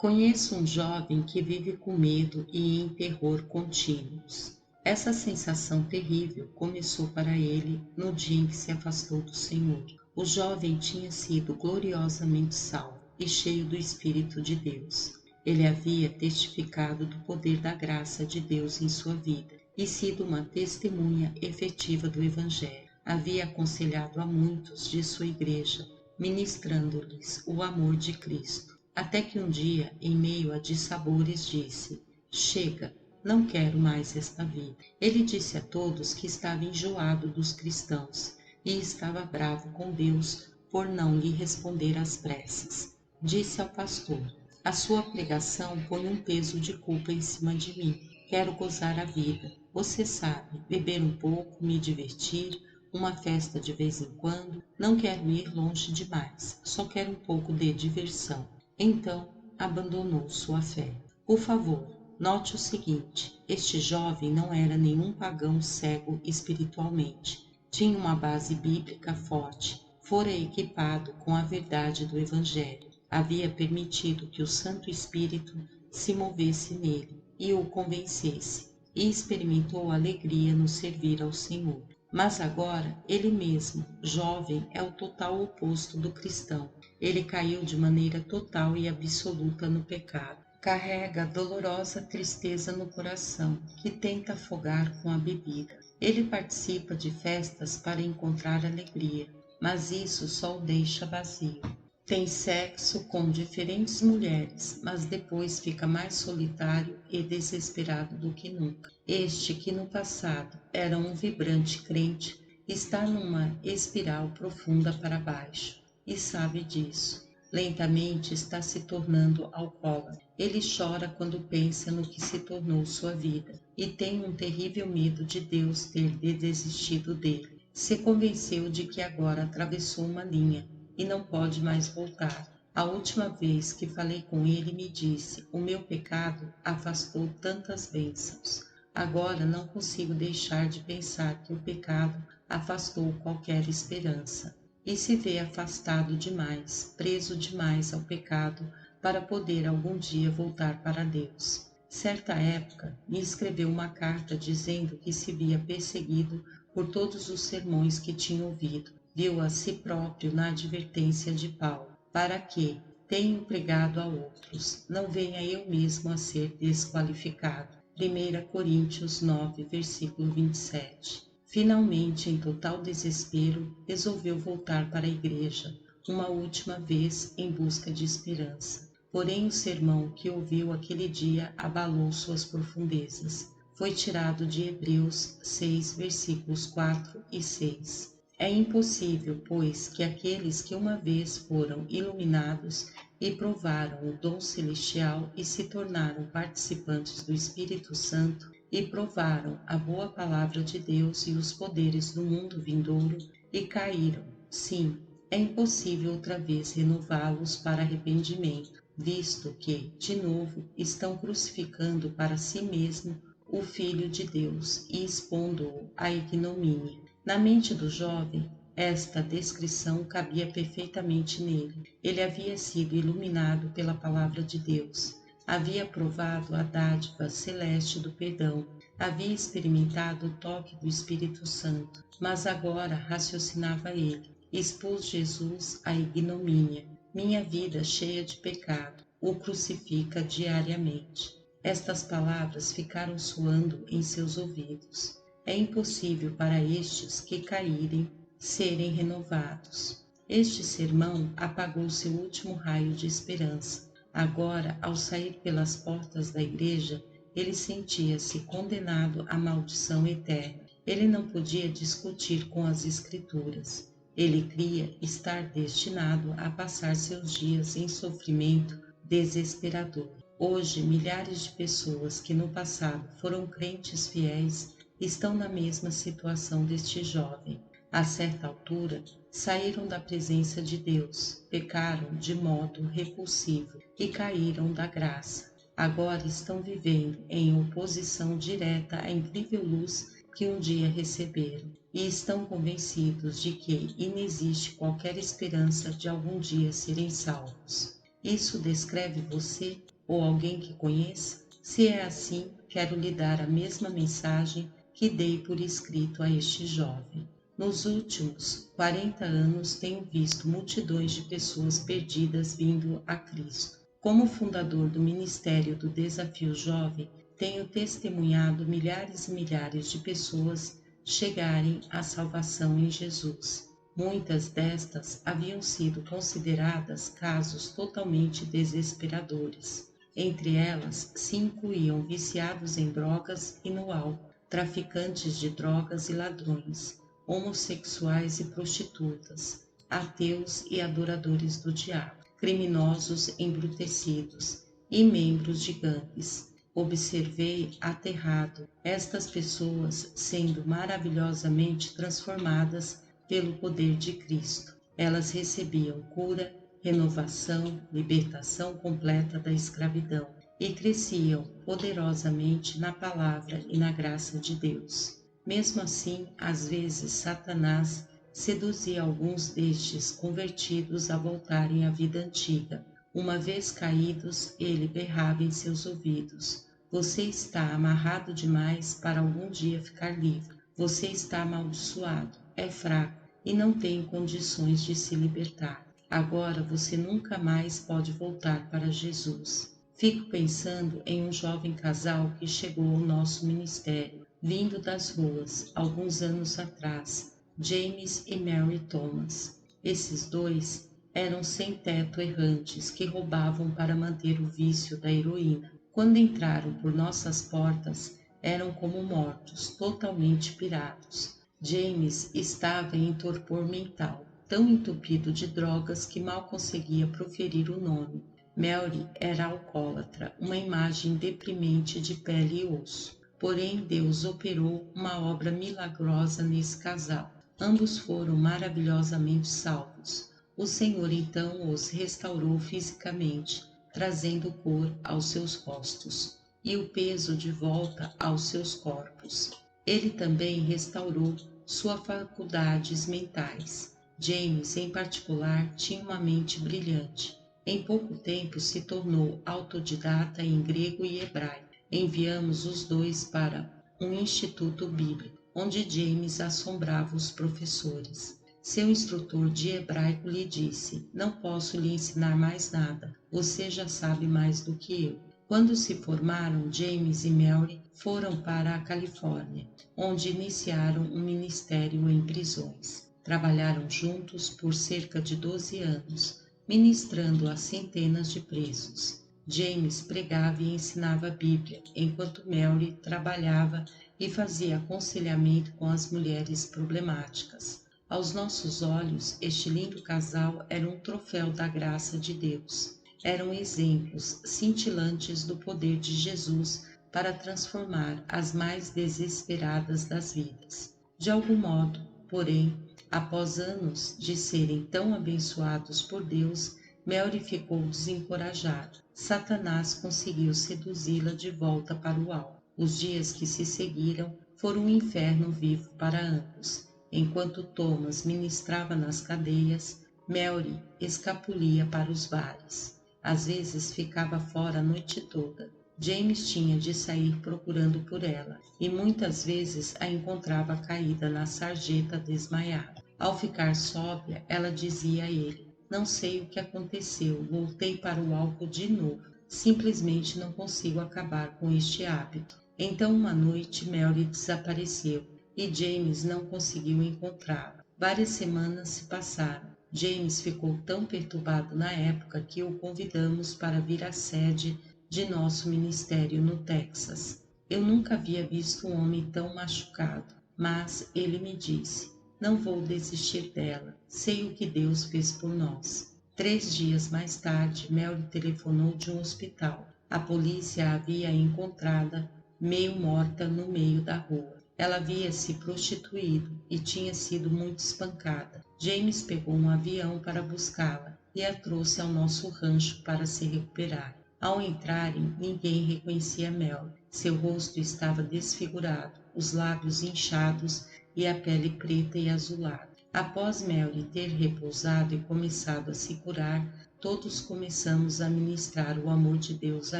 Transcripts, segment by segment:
Conheço um jovem que vive com medo e em terror contínuos. Essa sensação terrível começou para ele no dia em que se afastou do Senhor. O jovem tinha sido gloriosamente salvo e cheio do Espírito de Deus. Ele havia testificado do poder da graça de Deus em sua vida e sido uma testemunha efetiva do Evangelho. Havia aconselhado a muitos de sua igreja, ministrando-lhes o amor de Cristo. Até que um dia, em meio a dissabores, disse: Chega, não quero mais esta vida. Ele disse a todos que estava enjoado dos cristãos e estava bravo com Deus por não lhe responder às preces. Disse ao pastor: A sua pregação põe um peso de culpa em cima de mim. Quero gozar a vida. Você sabe, beber um pouco, me divertir, uma festa de vez em quando. Não quero ir longe demais, só quero um pouco de diversão. Então abandonou sua fé. Por favor, note o seguinte: este jovem não era nenhum pagão cego espiritualmente. Tinha uma base bíblica forte, fora equipado com a verdade do Evangelho. Havia permitido que o Santo Espírito se movesse nele e o convencesse, e experimentou alegria no servir ao Senhor. Mas agora, ele mesmo, jovem, é o total oposto do cristão. Ele caiu de maneira total e absoluta no pecado. Carrega dolorosa tristeza no coração, que tenta afogar com a bebida. Ele participa de festas para encontrar alegria, mas isso só o deixa vazio. Tem sexo com diferentes mulheres, mas depois fica mais solitário e desesperado do que nunca. Este, que no passado era um vibrante crente, está numa espiral profunda para baixo e sabe disso. Lentamente está se tornando alcoólatra. Ele chora quando pensa no que se tornou sua vida e tem um terrível medo de Deus ter desistido dele. Se convenceu de que agora atravessou uma linha e não pode mais voltar. A última vez que falei com ele me disse: o meu pecado afastou tantas bênçãos. Agora não consigo deixar de pensar que o pecado afastou qualquer esperança. E se vê afastado demais, preso demais ao pecado para poder algum dia voltar para Deus. Certa época me escreveu uma carta dizendo que se via perseguido por todos os sermões que tinha ouvido. Viu a si próprio na advertência de Paulo: para que tenho pregado a outros, não venha eu mesmo a ser desqualificado. 1 Coríntios 9, versículo 27. Finalmente, em total desespero, resolveu voltar para a igreja, uma última vez em busca de esperança. Porém, o sermão que ouviu aquele dia abalou suas profundezas. Foi tirado de Hebreus 6, versículos 4 e 6. É impossível, pois, que aqueles que uma vez foram iluminados e provaram o dom celestial e se tornaram participantes do Espírito Santo e provaram a boa palavra de Deus e os poderes do mundo vindouro e caíram. Sim, é impossível outra vez renová-los para arrependimento, visto que, de novo, estão crucificando para si mesmo o Filho de Deus e expondo-o à ignomínia. Na mente do jovem, esta descrição cabia perfeitamente nele. Ele havia sido iluminado pela palavra de Deus, havia provado a dádiva celeste do perdão, havia experimentado o toque do Espírito Santo, mas agora, raciocinava ele, expôs Jesus à ignomínia. Minha vida cheia de pecado o crucifica diariamente. Estas palavras ficaram soando em seus ouvidos. É impossível para estes que caírem serem renovados. Este sermão apagou seu último raio de esperança. Agora, ao sair pelas portas da igreja, ele sentia-se condenado à maldição eterna. Ele não podia discutir com as Escrituras. Ele cria estar destinado a passar seus dias em sofrimento desesperador. Hoje, milhares de pessoas que no passado foram crentes fiéis estão na mesma situação deste jovem. A certa altura, saíram da presença de Deus, pecaram de modo repulsivo e caíram da graça. Agora estão vivendo em oposição direta à incrível luz que um dia receberam e estão convencidos de que inexiste qualquer esperança de algum dia serem salvos. Isso descreve você? ou alguém que conheça? Se é assim, quero lhe dar a mesma mensagem que dei por escrito a este jovem. Nos últimos 40 anos tenho visto multidões de pessoas perdidas vindo a Cristo. Como fundador do Ministério do Desafio Jovem, tenho testemunhado milhares e milhares de pessoas chegarem à salvação em Jesus. Muitas destas haviam sido consideradas casos totalmente desesperadores. Entre elas se incluíam viciados em drogas e no álcool, traficantes de drogas e ladrões, homossexuais e prostitutas, ateus e adoradores do diabo, criminosos embrutecidos e membros de gangues. Observei aterrado estas pessoas sendo maravilhosamente transformadas pelo poder de Cristo. Elas recebiam cura, renovação, libertação completa da escravidão e cresciam poderosamente na palavra e na graça de Deus. Mesmo assim, às vezes Satanás seduzia alguns destes convertidos a voltarem à vida antiga. Uma vez caídos, ele berrava em seus ouvidos: "Você está amarrado demais para algum dia ficar livre. Você está amaldiçoado, é fraco e não tem condições de se libertar. Agora você nunca mais pode voltar para Jesus." Fico pensando em um jovem casal que chegou ao nosso ministério, vindo das ruas, alguns anos atrás, James e Mary Thomas. Esses dois eram sem-teto errantes que roubavam para manter o vício da heroína. Quando entraram por nossas portas, eram como mortos, totalmente pirados. James estava em torpor mental, tão entupido de drogas que mal conseguia proferir o nome. Mary era alcoólatra, uma imagem deprimente de pele e osso. Porém, Deus operou uma obra milagrosa nesse casal. Ambos foram maravilhosamente salvos. O Senhor então os restaurou fisicamente, trazendo cor aos seus rostos e o peso de volta aos seus corpos. Ele também restaurou suas faculdades mentais. James, em particular, tinha uma mente brilhante. Em pouco tempo se tornou autodidata em grego e hebraico. Enviamos os dois para um instituto bíblico, onde James assombrava os professores. Seu instrutor de hebraico lhe disse: "Não posso lhe ensinar mais nada, você já sabe mais do que eu." Quando se formaram, James e Mary foram para a Califórnia, onde iniciaram um ministério em prisões. Trabalharam juntos por cerca de 12 anos, ministrando a centenas de presos. James pregava e ensinava a Bíblia, enquanto Mary trabalhava e fazia aconselhamento com as mulheres problemáticas. Aos nossos olhos, este lindo casal era um troféu da graça de Deus. Eram exemplos cintilantes do poder de Jesus para transformar as mais desesperadas das vidas. De algum modo, porém, após anos de serem tão abençoados por Deus, Mary ficou desencorajada. Satanás conseguiu seduzi-la de volta para o alvo. Os dias que se seguiram foram um inferno vivo para ambos. Enquanto Thomas ministrava nas cadeias, Mary escapulia para os bares. Às vezes ficava fora a noite toda. James tinha de sair procurando por ela, e muitas vezes a encontrava caída na sarjeta desmaiada. Ao ficar sóbria, ela dizia a ele: "Não sei o que aconteceu, voltei para o álcool de novo. Simplesmente não consigo acabar com este hábito." Então uma noite Mary desapareceu e James não conseguiu encontrá-la. Várias semanas se passaram. James ficou tão perturbado na época que o convidamos para vir à sede de nosso ministério no Texas. Eu nunca havia visto um homem tão machucado, mas ele me disse: "Não vou desistir dela, sei o que Deus fez por nós." 3 dias mais tarde, Mary telefonou de um hospital. A polícia a havia encontrada meio morta no meio da rua. Ela havia se prostituído e tinha sido muito espancada. James pegou um avião para buscá-la e a trouxe ao nosso rancho para se recuperar. Ao entrarem, ninguém reconhecia Mel. Seu rosto estava desfigurado, os lábios inchados e a pele preta e azulada. Após Mary ter repousado e começado a se curar, todos começamos a ministrar o amor de Deus a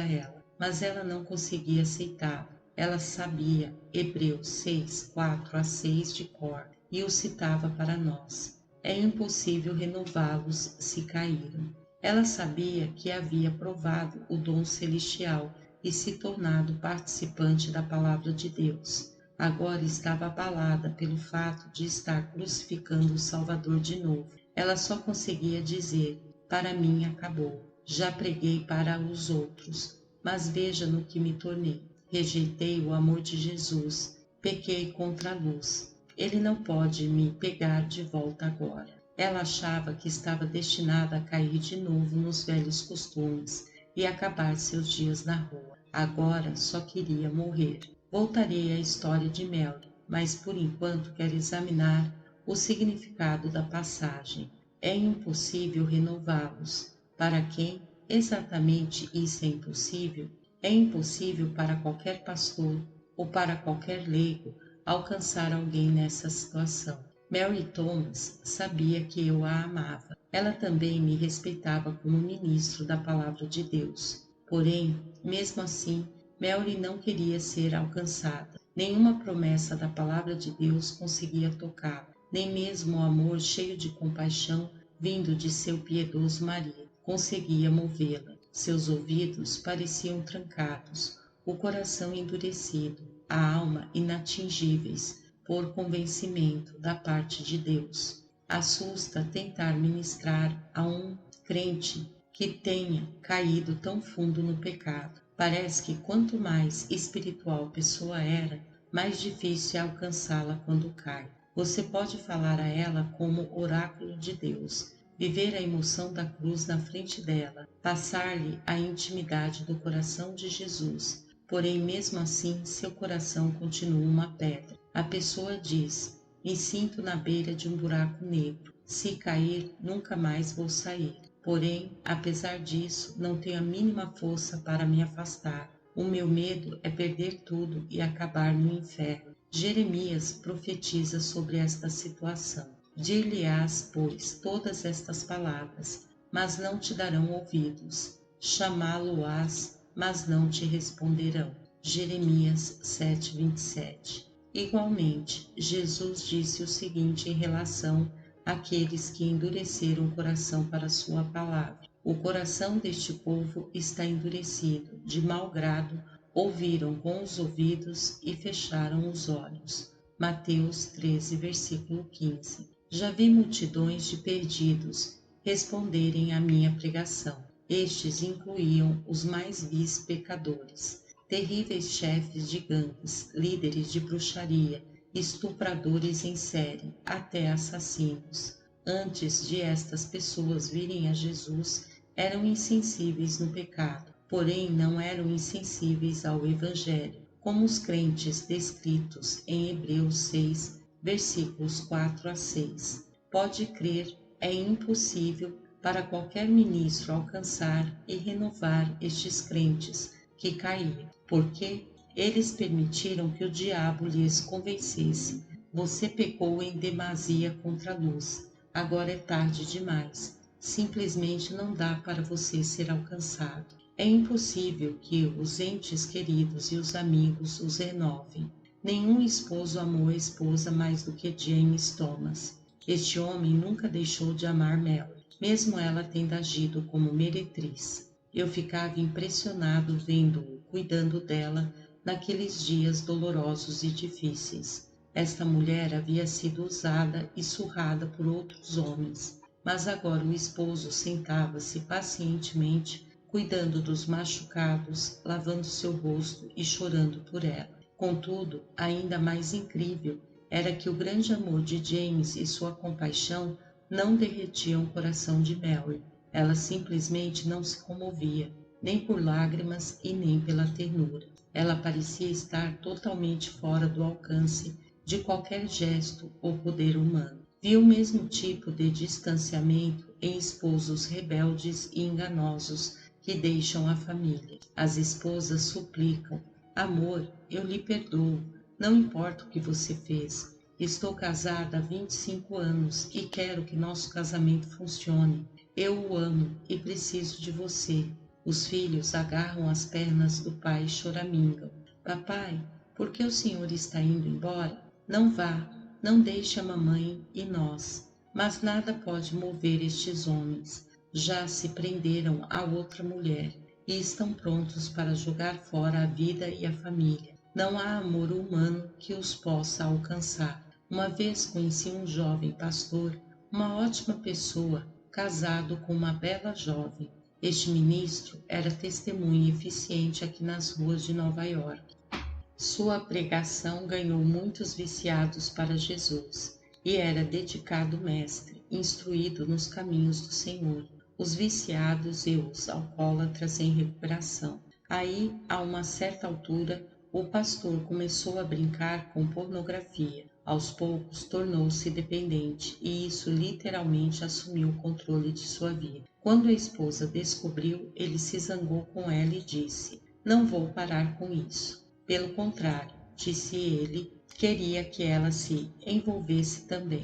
ela, mas ela não conseguia aceitar. Ela sabia Hebreus 6, 4 a 6 de cor e o citava para nós. É impossível renová-los se caíram. Ela sabia que havia provado o dom celestial e se tornado participante da palavra de Deus. Agora estava abalada pelo fato de estar crucificando o Salvador de novo. Ela só conseguia dizer: para mim acabou. Já preguei para os outros, mas veja no que me tornei. Rejeitei o amor de Jesus, pequei contra a luz. Ele não pode me pegar de volta agora. Ela achava que estava destinada a cair de novo nos velhos costumes e acabar seus dias na rua. Agora só queria morrer. Voltarei à história de Mary, mas por enquanto quero examinar o significado da passagem. É impossível renová-los. Para quem exatamente isso é impossível? É impossível para qualquer pastor ou para qualquer leigo alcançar alguém nessa situação. Mary Thomas sabia que eu a amava. Ela também me respeitava como ministro da palavra de Deus. Porém, mesmo assim, Mary não queria ser alcançada. Nenhuma promessa da palavra de Deus conseguia tocá-la, nem mesmo o amor cheio de compaixão vindo de seu piedoso marido conseguia movê-la. Seus ouvidos pareciam trancados, o coração endurecido, a alma inatingíveis por convencimento da parte de Deus. Assusta tentar ministrar a um crente que tenha caído tão fundo no pecado. Parece que quanto mais espiritual a pessoa era, mais difícil é alcançá-la quando cai. Você pode falar a ela como oráculo de Deus, viver a emoção da cruz na frente dela, passar-lhe a intimidade do coração de Jesus. Porém, mesmo assim, seu coração continua uma pedra. A pessoa diz: me sinto na beira de um buraco negro. Se cair, nunca mais vou sair. Porém, apesar disso, não tenho a mínima força para me afastar. O meu medo é perder tudo e acabar no inferno. Jeremias profetiza sobre esta situação. Dir-lhe-ás, pois, todas estas palavras, mas não te darão ouvidos. Chamá-lo-ás, mas não te responderão. Jeremias 7:27. Igualmente, Jesus disse o seguinte em relação àqueles que endureceram o coração para sua palavra: o coração deste povo está endurecido, de mau grado ouviram com os ouvidos e fecharam os olhos. Mateus 13, versículo 15. Já vi multidões de perdidos responderem à minha pregação. Estes incluíam os mais vis pecadores, terríveis chefes de gangues, líderes de bruxaria, estupradores em série, até assassinos. Antes de estas pessoas virem a Jesus, eram insensíveis no pecado, porém não eram insensíveis ao Evangelho, como os crentes descritos em Hebreus 6, versículos 4 a 6. Pode crer, é impossível para qualquer ministro alcançar e renovar estes crentes que caíram, porque eles permitiram que o diabo lhes convencesse: você pecou em demasia contra a luz, agora é tarde demais, simplesmente não dá para você ser alcançado. É impossível que os entes queridos e os amigos os renovem. Nenhum esposo amou a esposa mais do que James Thomas. Este homem nunca deixou de amar Mary, mesmo ela tendo agido como meretriz. Eu ficava impressionado vendo-o cuidando dela naqueles dias dolorosos e difíceis. Esta mulher havia sido usada e surrada por outros homens, mas agora o esposo sentava-se pacientemente cuidando dos machucados, lavando seu rosto e chorando por ela. Contudo, ainda mais incrível era que o grande amor de James e sua compaixão não derretiam o coração de Mary. Ela simplesmente não se comovia, nem por lágrimas e nem pela ternura. Ela parecia estar totalmente fora do alcance de qualquer gesto ou poder humano. Vi o mesmo tipo de distanciamento em esposos rebeldes e enganosos que deixam a família. As esposas suplicam: amor, eu lhe perdoo, não importa o que você fez. Estou casada há 25 anos e quero que nosso casamento funcione. Eu o amo e preciso de você. Os filhos agarram as pernas do pai e choramingam. Papai, por que o senhor está indo embora? Não vá, não deixe a mamãe e nós. Mas nada pode mover estes homens. Já se prenderam a outra mulher e estão prontos para jogar fora a vida e a família. Não há amor humano que os possa alcançar. Uma vez conheci um jovem pastor, uma ótima pessoa, casado com uma bela jovem. Este ministro era testemunha eficiente aqui nas ruas de Nova York. Sua pregação ganhou muitos viciados para Jesus e era dedicado mestre, instruído nos caminhos do Senhor, os viciados e os alcoólatras em recuperação. Aí, a uma certa altura, o pastor começou a brincar com pornografia. Aos poucos, tornou-se dependente e isso literalmente assumiu o controle de sua vida. Quando a esposa descobriu, ele se zangou com ela e disse: "Não vou parar com isso." Pelo contrário, disse ele, queria que ela se envolvesse também.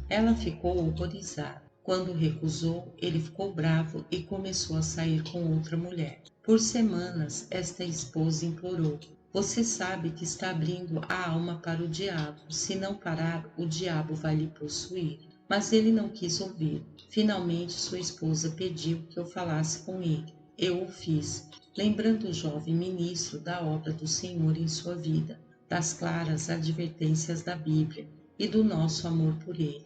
Ela ficou horrorizada. Quando recusou, ele ficou bravo e começou a sair com outra mulher. Por semanas, esta esposa implorou: "Você sabe que está abrindo a alma para o diabo. Se não parar, o diabo vai lhe possuir." Mas ele não quis ouvir. Finalmente, sua esposa pediu que eu falasse com ele. Eu o fiz, lembrando o jovem ministro da obra do Senhor em sua vida, das claras advertências da Bíblia e do nosso amor por ele.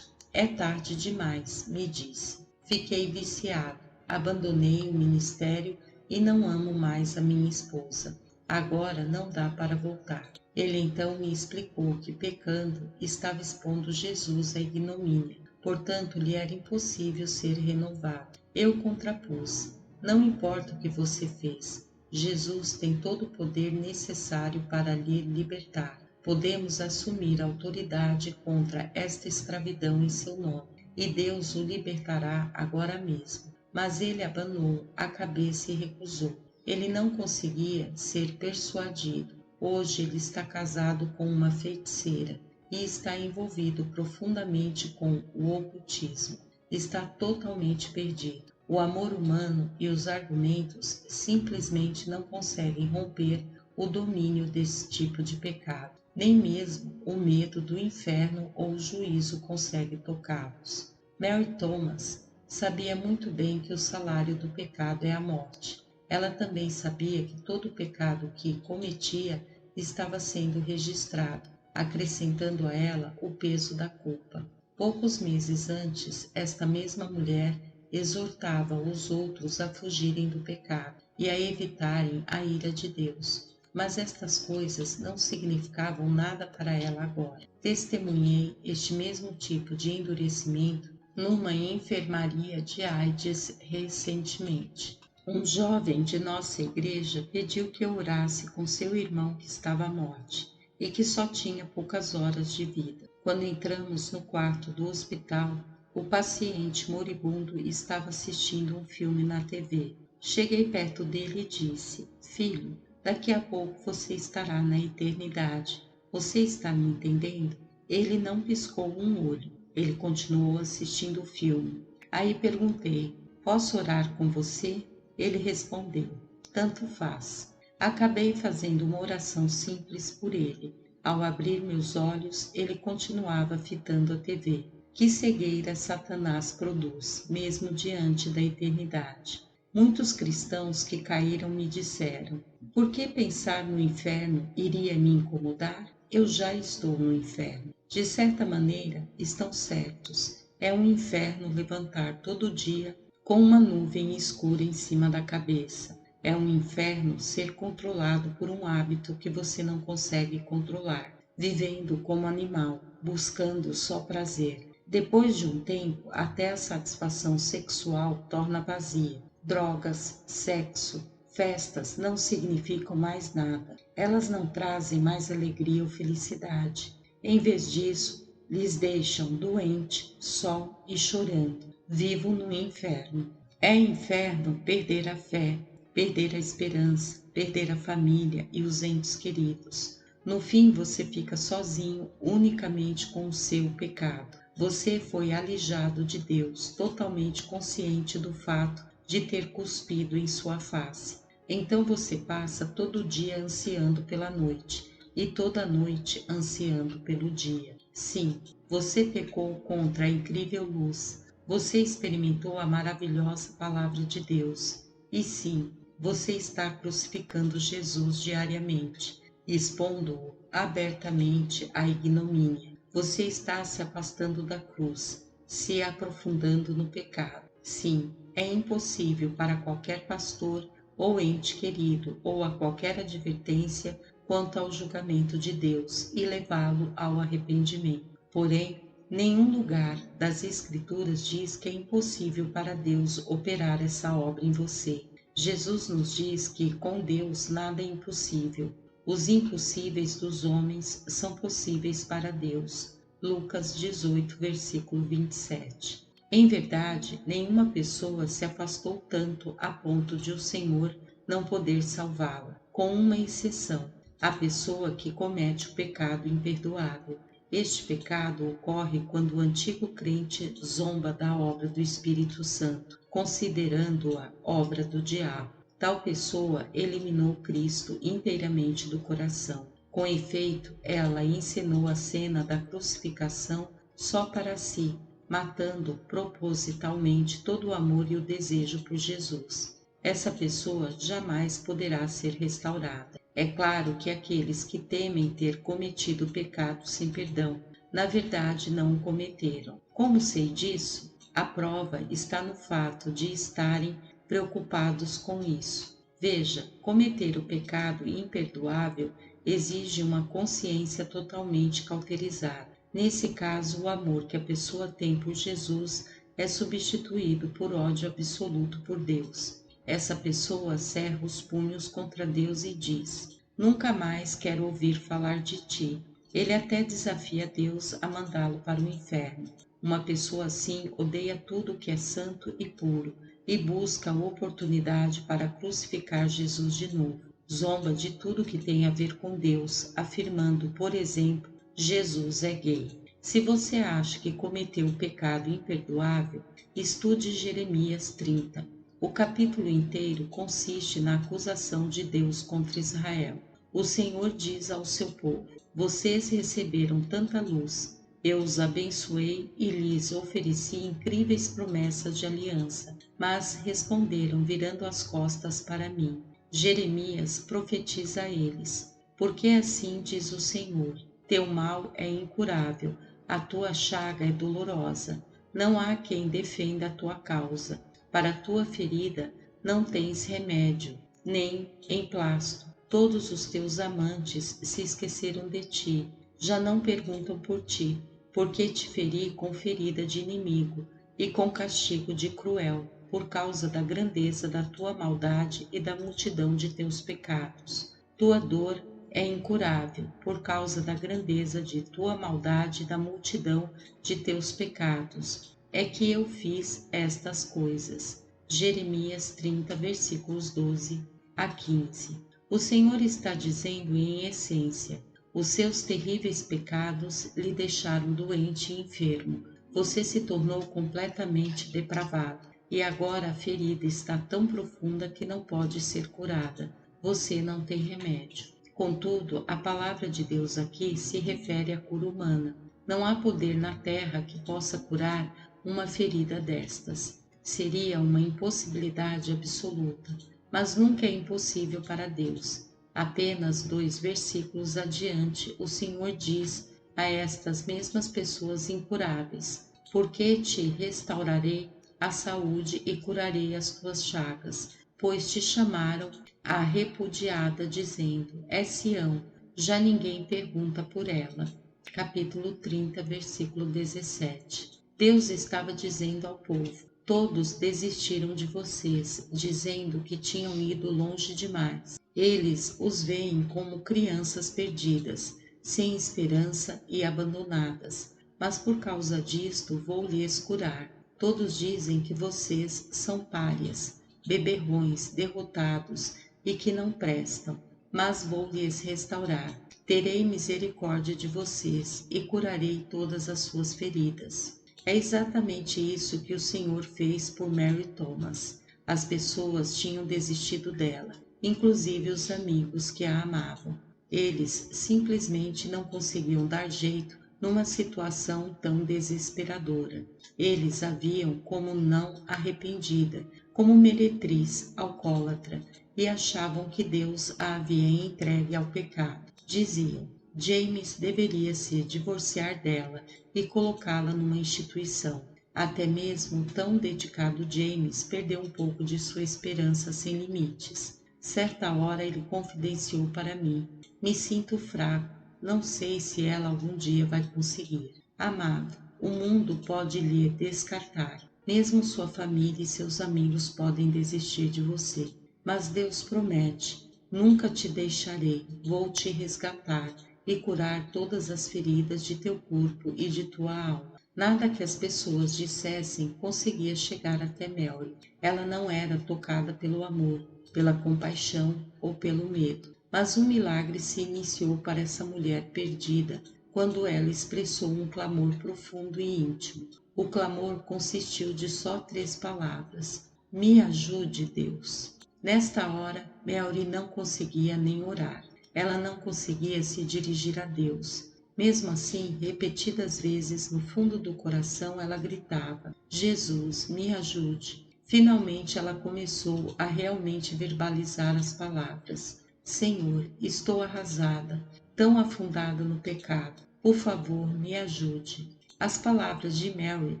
"É tarde demais", me disse. "Fiquei viciado, abandonei o ministério e não amo mais a minha esposa. Agora não dá para voltar." Ele então me explicou que, pecando, estava expondo Jesus à ignomínia, portanto lhe era impossível ser renovado. Eu contrapus: "Não importa o que você fez, Jesus tem todo o poder necessário para lhe libertar. Podemos assumir autoridade contra esta escravidão em seu nome, e Deus o libertará agora mesmo." Mas ele abanou a cabeça e recusou. Ele não conseguia ser persuadido. Hoje ele está casado com uma feiticeira e está envolvido profundamente com o ocultismo. Está totalmente perdido. O amor humano e os argumentos simplesmente não conseguem romper o domínio desse tipo de pecado. Nem mesmo o medo do inferno ou o juízo consegue tocá-los. Mary Thomas sabia muito bem que o salário do pecado é a morte. Ela também sabia que todo pecado que cometia estava sendo registrado, acrescentando a ela o peso da culpa. Poucos meses antes, esta mesma mulher exortava os outros a fugirem do pecado e a evitarem a ira de Deus. Mas estas coisas não significavam nada para ela agora. Testemunhei este mesmo tipo de endurecimento numa enfermaria de AIDS recentemente. Um jovem de nossa igreja pediu que eu orasse com seu irmão que estava à morte e que só tinha poucas horas de vida. Quando entramos no quarto do hospital, o paciente moribundo estava assistindo um filme na TV. Cheguei perto dele e disse: "Filho, daqui a pouco você estará na eternidade. Você está me entendendo?" Ele não piscou um olho. Ele continuou assistindo o filme. Aí perguntei: "Posso orar com você?" Ele respondeu: "Tanto faz." Acabei fazendo uma oração simples por ele. Ao abrir meus olhos, ele continuava fitando a TV. Que cegueira Satanás produz, mesmo diante da eternidade. Muitos cristãos que caíram me disseram: "Por que pensar no inferno iria me incomodar? Eu já estou no inferno." De certa maneira, estão certos. É um inferno levantar todo dia com uma nuvem escura em cima da cabeça. É um inferno ser controlado por um hábito que você não consegue controlar, vivendo como animal, buscando só prazer. Depois de um tempo, até a satisfação sexual torna vazia. Drogas, sexo, festas não significam mais nada. Elas não trazem mais alegria ou felicidade. Em vez disso, lhes deixam doente, só e chorando. Vivo no inferno. É inferno perder a fé, perder a esperança, perder a família e os entes queridos. No fim, você fica sozinho, unicamente com o seu pecado. Você foi alijado de Deus, totalmente consciente do fato de ter cuspido em sua face. Então você passa todo dia ansiando pela noite e toda noite ansiando pelo dia. Sim, você pecou contra a incrível luz. Você experimentou a maravilhosa palavra de Deus. E sim, você está crucificando Jesus diariamente, expondo-o abertamente à ignomínia. Você está se afastando da cruz, se aprofundando no pecado. Sim, é impossível para qualquer pastor ou ente querido ou a qualquer advertência quanto ao julgamento de Deus e levá-lo ao arrependimento. Porém, nenhum lugar das Escrituras diz que é impossível para Deus operar essa obra em você. Jesus nos diz que com Deus nada é impossível. Os impossíveis dos homens são possíveis para Deus. Lucas 18, versículo 27. Em verdade, nenhuma pessoa se afastou tanto a ponto de o Senhor não poder salvá-la, com uma exceção, a pessoa que comete o pecado imperdoável. Este pecado ocorre quando o antigo crente zomba da obra do Espírito Santo, considerando-a obra do diabo. Tal pessoa eliminou Cristo inteiramente do coração. Com efeito, ela encenou a cena da crucificação só para si, matando propositalmente todo o amor e o desejo por Jesus. Essa pessoa jamais poderá ser restaurada. É claro que aqueles que temem ter cometido pecado sem perdão, na verdade não o cometeram. Como sei disso? A prova está no fato de estarem preocupados com isso. Veja, cometer o pecado imperdoável exige uma consciência totalmente cauterizada. Nesse caso, o amor que a pessoa tem por Jesus é substituído por ódio absoluto por Deus. Essa pessoa cerra os punhos contra Deus e diz: nunca mais quero ouvir falar de ti. Ele até desafia Deus a mandá-lo para o inferno. Uma pessoa assim odeia tudo que é santo e puro e busca a oportunidade para crucificar Jesus de novo. Zomba de tudo que tem a ver com Deus, afirmando, por exemplo, Jesus é gay. Se você acha que cometeu um pecado imperdoável, estude Jeremias 30. O capítulo inteiro consiste na acusação de Deus contra Israel. O Senhor diz ao seu povo: vocês receberam tanta luz, eu os abençoei e lhes ofereci incríveis promessas de aliança, mas responderam virando as costas para mim. Jeremias profetiza a eles: porque assim diz o Senhor: teu mal é incurável, a tua chaga é dolorosa, não há quem defenda a tua causa. Para a tua ferida não tens remédio, nem emplasto. Todos os teus amantes se esqueceram de ti, já não perguntam por ti, porque te feri com ferida de inimigo e com castigo de cruel, por causa da grandeza da tua maldade e da multidão de teus pecados. Tua dor é incurável, por causa da grandeza de tua maldade e da multidão de teus pecados. É que eu fiz estas coisas. Jeremias 30, versículos 12 a 15. O Senhor está dizendo em essência: os seus terríveis pecados lhe deixaram doente e enfermo. Você se tornou completamente depravado. E agora a ferida está tão profunda que não pode ser curada. Você não tem remédio. Contudo, a palavra de Deus aqui se refere à cura humana. Não há poder na terra que possa curar uma ferida destas. Seria uma impossibilidade absoluta, mas nunca é impossível para Deus. Apenas 2 versículos adiante, o Senhor diz a estas mesmas pessoas incuráveis: porque te restaurarei a saúde e curarei as tuas chagas, pois te chamaram a repudiada, dizendo: é Sião, já ninguém pergunta por ela. Capítulo 30, versículo 17. Deus estava dizendo ao povo: todos desistiram de vocês, dizendo que tinham ido longe demais. Eles os veem como crianças perdidas, sem esperança e abandonadas. Mas por causa disto vou lhes curar. Todos dizem que vocês são párias, beberrões, derrotados e que não prestam. mas vou lhes restaurar. Terei misericórdia de vocês e curarei todas as suas feridas. É exatamente isso que o Senhor fez por Mary Thomas. As pessoas tinham desistido dela, inclusive os amigos que a amavam. Eles simplesmente não conseguiam dar jeito numa situação tão desesperadora. Eles a viam como não arrependida, como meretriz alcoólatra, e achavam que Deus a havia entregue ao pecado. Diziam: James deveria se divorciar dela e colocá-la numa instituição. Até mesmo tão dedicado James perdeu um pouco de sua esperança sem limites. Certa hora ele confidenciou para mim: me sinto fraco, não sei se ela algum dia vai conseguir. Amado, o mundo pode lhe descartar. Mesmo sua família e seus amigos podem desistir de você. Mas Deus promete: nunca te deixarei, vou te resgatar e curar todas as feridas de teu corpo e de tua alma. Nada que as pessoas dissessem conseguia chegar até Mary. Ela não era tocada pelo amor, pela compaixão ou pelo medo. Mas um milagre se iniciou para essa mulher perdida quando ela expressou um clamor profundo e íntimo. O clamor consistiu de só 3 palavras: me ajude, Deus. Nesta hora, Mary não conseguia nem orar. Ela não conseguia se dirigir a Deus. Mesmo assim, repetidas vezes no fundo do coração, ela gritava: Jesus, me ajude. Finalmente, ela começou a realmente verbalizar as palavras: Senhor, estou arrasada, tão afundada no pecado. Por favor, me ajude. As palavras de Mary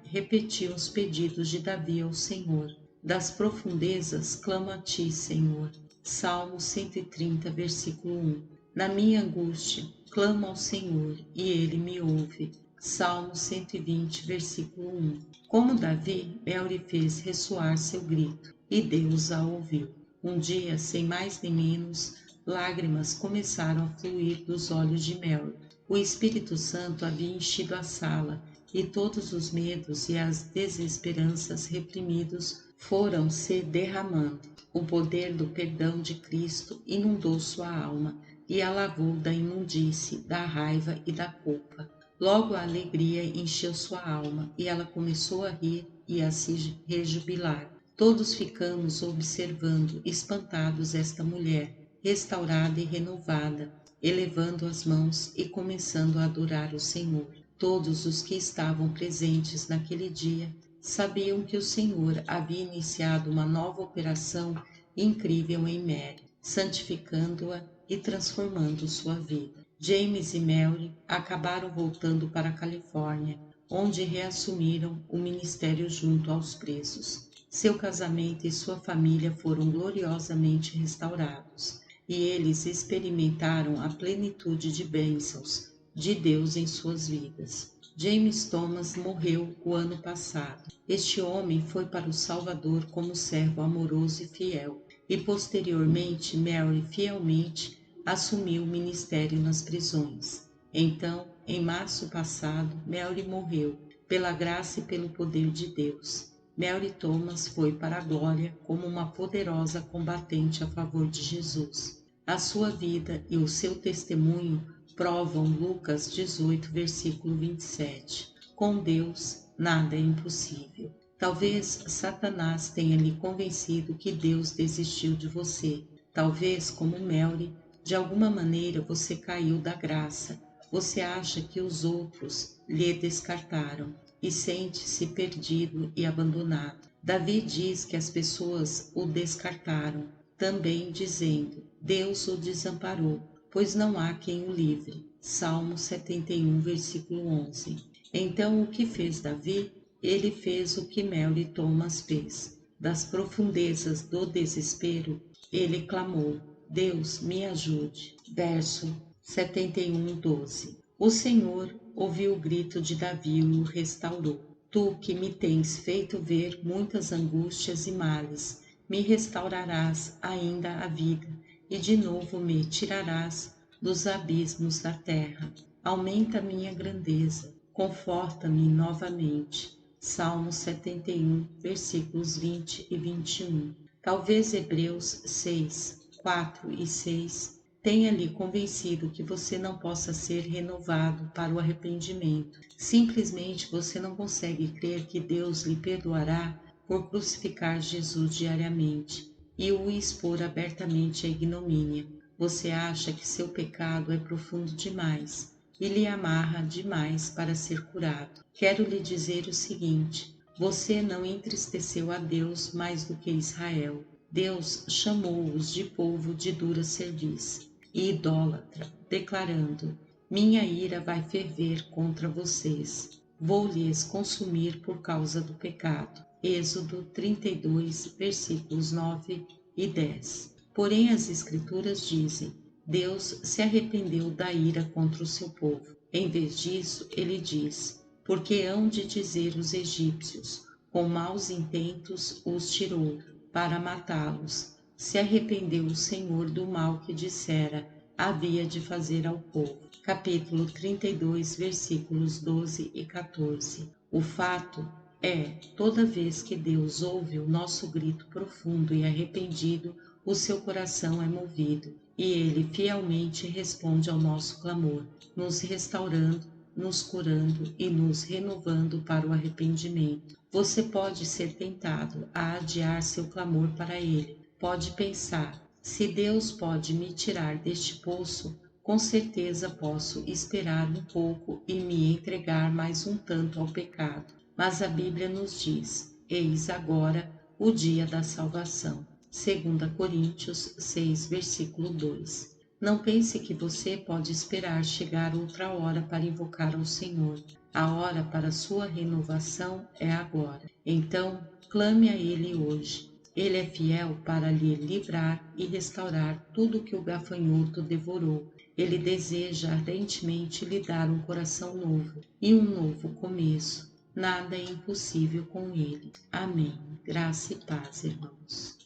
repetiam os pedidos de Davi ao Senhor. Das profundezas clamo a ti, Senhor. Salmo 130, versículo 1. Na minha angústia, clamo ao Senhor e ele me ouve. Salmo 120, versículo 1. Como Davi, Mary fez ressoar seu grito e Deus a ouviu. Um dia, sem mais nem menos, lágrimas começaram a fluir dos olhos de Mary. O Espírito Santo havia enchido a sala e todos os medos e as desesperanças reprimidos foram se derramando. O poder do perdão de Cristo inundou sua alma e a lavou da imundície, da raiva e da culpa. Logo a alegria encheu sua alma e ela começou a rir e a se rejubilar. Todos ficamos observando, espantados, esta mulher, restaurada e renovada, elevando as mãos e começando a adorar o Senhor. Todos os que estavam presentes naquele dia sabiam que o Senhor havia iniciado uma nova operação incrível em Mary, santificando-a e transformando sua vida. James e Mary acabaram voltando para a Califórnia, onde reassumiram o ministério junto aos presos. Seu casamento e sua família foram gloriosamente restaurados, e eles experimentaram a plenitude de bênçãos de Deus em suas vidas. James Thomas morreu o ano passado. Este homem foi para o Salvador como servo amoroso e fiel, e posteriormente Mary fielmente assumiu o ministério nas prisões. Então, em março passado, Mary morreu, pela graça e pelo poder de Deus. Mary Thomas foi para a glória como uma poderosa combatente a favor de Jesus. A sua vida e o seu testemunho provam Lucas 18, versículo 27. Com Deus, nada é impossível. Talvez Satanás tenha lhe convencido que Deus desistiu de você. Talvez, como Mary, de alguma maneira você caiu da graça. Você acha que os outros lhe descartaram e sente-se perdido e abandonado. Davi diz que as pessoas o descartaram, também dizendo: Deus o desamparou, pois não há quem o livre. Salmo 71, versículo 11. Então o que fez Davi? Ele fez o que Mary Thomas fez. Das profundezas do desespero, ele clamou: Deus, me ajude. Verso 71, 12. O Senhor ouviu o grito de Davi e o restaurou. Tu que me tens feito ver muitas angústias e males, me restaurarás ainda a vida, e de novo me tirarás dos abismos da terra. Aumenta minha grandeza, conforta-me novamente. Salmo 71, versículos 20 e 21. Talvez Hebreus 6, 4 e 6 tenha-lhe convencido que você não possa ser renovado para o arrependimento. Simplesmente você não consegue crer que Deus lhe perdoará por crucificar Jesus diariamente e o expor abertamente à ignomínia. Você acha que seu pecado é profundo demais e lhe amarra demais para ser curado. Quero lhe dizer o seguinte: você não entristeceu a Deus mais do que Israel. Deus chamou-os de povo de dura cerviz e idólatra, declarando: minha ira vai ferver contra vocês. Vou-lhes consumir por causa do pecado. Êxodo 32, versículos 9 e 10. Porém, as Escrituras dizem: Deus se arrependeu da ira contra o seu povo. Em vez disso, ele diz: porque hão de dizer os egípcios, com maus intentos os tirou, para matá-los. Se arrependeu o Senhor do mal que dissera havia de fazer ao povo. Capítulo 32, versículos 12 e 14. O fato é, toda vez que Deus ouve o nosso grito profundo e arrependido, o seu coração é movido, e ele fielmente responde ao nosso clamor, nos restaurando, nos curando e nos renovando para o arrependimento. Você pode ser tentado a adiar seu clamor para ele. Pode pensar: se Deus pode me tirar deste poço, com certeza posso esperar um pouco e me entregar mais um tanto ao pecado. Mas a Bíblia nos diz: eis agora o dia da salvação. 2 Coríntios 6, versículo 2. Não pense que você pode esperar chegar outra hora para invocar ao Senhor. A hora para sua renovação é agora. Então, clame a Ele hoje. Ele é fiel para lhe livrar e restaurar tudo que o gafanhoto devorou. Ele deseja ardentemente lhe dar um coração novo e um novo começo. Nada é impossível com ele. Amém. Graça e paz, irmãos.